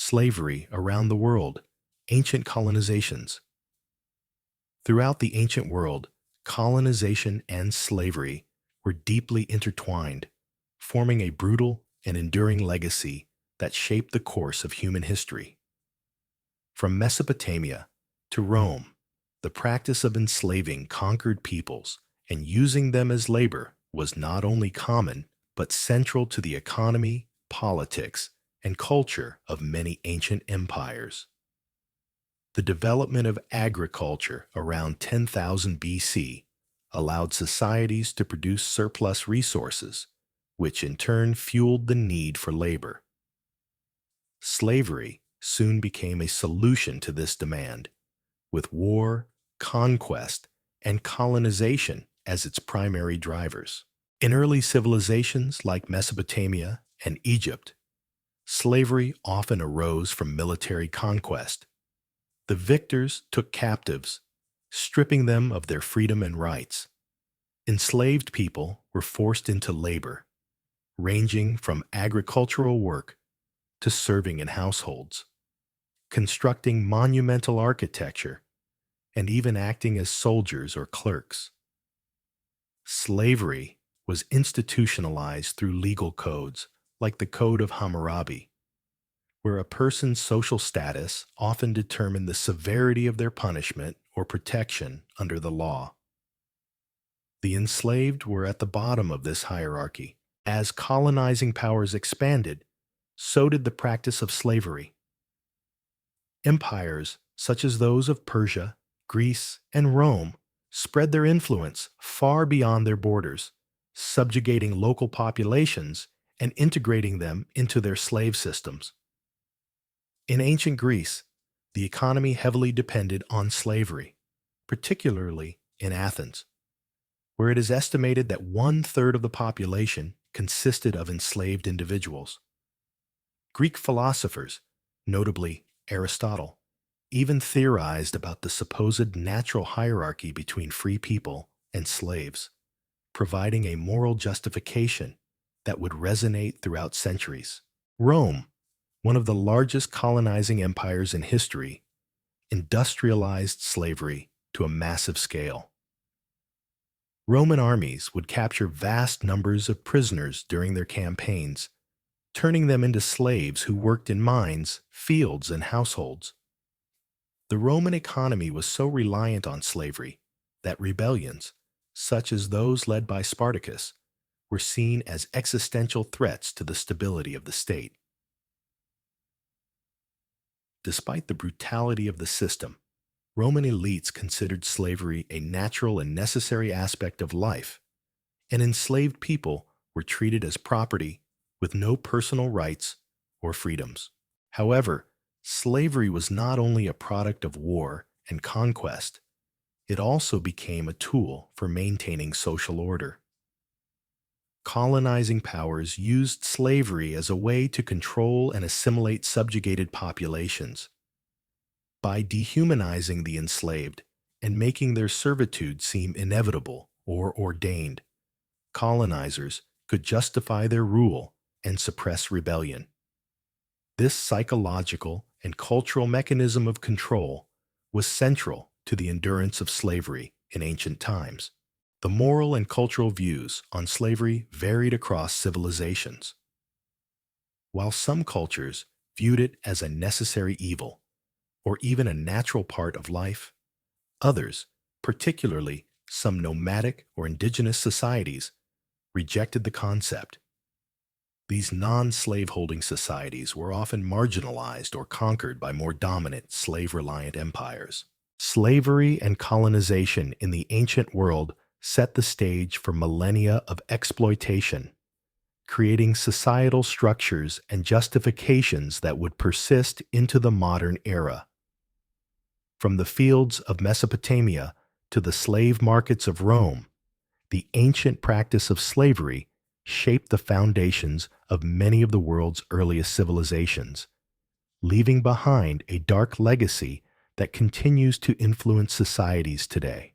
slavery around the world, ancient colonizations. Throughout the ancient world, colonization and slavery were deeply intertwined, forming a brutal and enduring legacy that shaped the course of human history. From Mesopotamia to Rome, the practice of enslaving conquered peoples and using them as labor was not only common, but central to the economy, politics, and culture of many ancient empires. The development of agriculture around 10,000 BC allowed societies to produce surplus resources, which in turn fueled the need for labor. Slavery soon became a solution to this demand, with war, conquest, and colonization as its primary drivers. In early civilizations like Mesopotamia and Egypt, slavery often arose from military conquest. The victors took captives, stripping them of their freedom and rights. Enslaved people were forced into labor, ranging from agricultural work to serving in households, constructing monumental architecture, and even acting as soldiers or clerks. Slavery was institutionalized through legal codes like the Code of Hammurabi, where a person's social status often determined the severity of their punishment or protection under the law. The enslaved were at the bottom of this hierarchy. As colonizing powers expanded, so did the practice of slavery. Empires, such as those of Persia, Greece, and Rome, spread their influence far beyond their borders, subjugating local populations and integrating them into their slave systems. In ancient Greece, the economy heavily depended on slavery, particularly in Athens, where it is estimated that 1/3 of the population consisted of enslaved individuals. Greek philosophers, notably Aristotle, even theorized about the supposed natural hierarchy between free people and slaves, providing a moral justification that would resonate throughout centuries. Rome, one of the largest colonizing empires in history, industrialized slavery to a massive scale. Roman armies would capture vast numbers of prisoners during their campaigns, turning them into slaves who worked in mines, fields, and households. The Roman economy was so reliant on slavery that rebellions, such as those led by Spartacus, were seen as existential threats to the stability of the state. Despite the brutality of the system, Roman elites considered slavery a natural and necessary aspect of life, and enslaved people were treated as property with no personal rights or freedoms. However, slavery was not only a product of war and conquest, it also became a tool for maintaining social order. Colonizing powers used slavery as a way to control and assimilate subjugated populations. By dehumanizing the enslaved and making their servitude seem inevitable or ordained, colonizers could justify their rule and suppress rebellion. This psychological and cultural mechanism of control was central to the endurance of slavery in ancient times. The moral and cultural views on slavery varied across civilizations. While some cultures viewed it as a necessary evil, or even a natural part of life, others, particularly some nomadic or indigenous societies, rejected the concept. These non-slave-holding societies were often marginalized or conquered by more dominant slave-reliant empires. Slavery and colonization in the ancient world set the stage for millennia of exploitation, creating societal structures and justifications that would persist into the modern era. From the fields of Mesopotamia to the slave markets of Rome, the ancient practice of slavery shaped the foundations of many of the world's earliest civilizations, leaving behind a dark legacy that continues to influence societies today.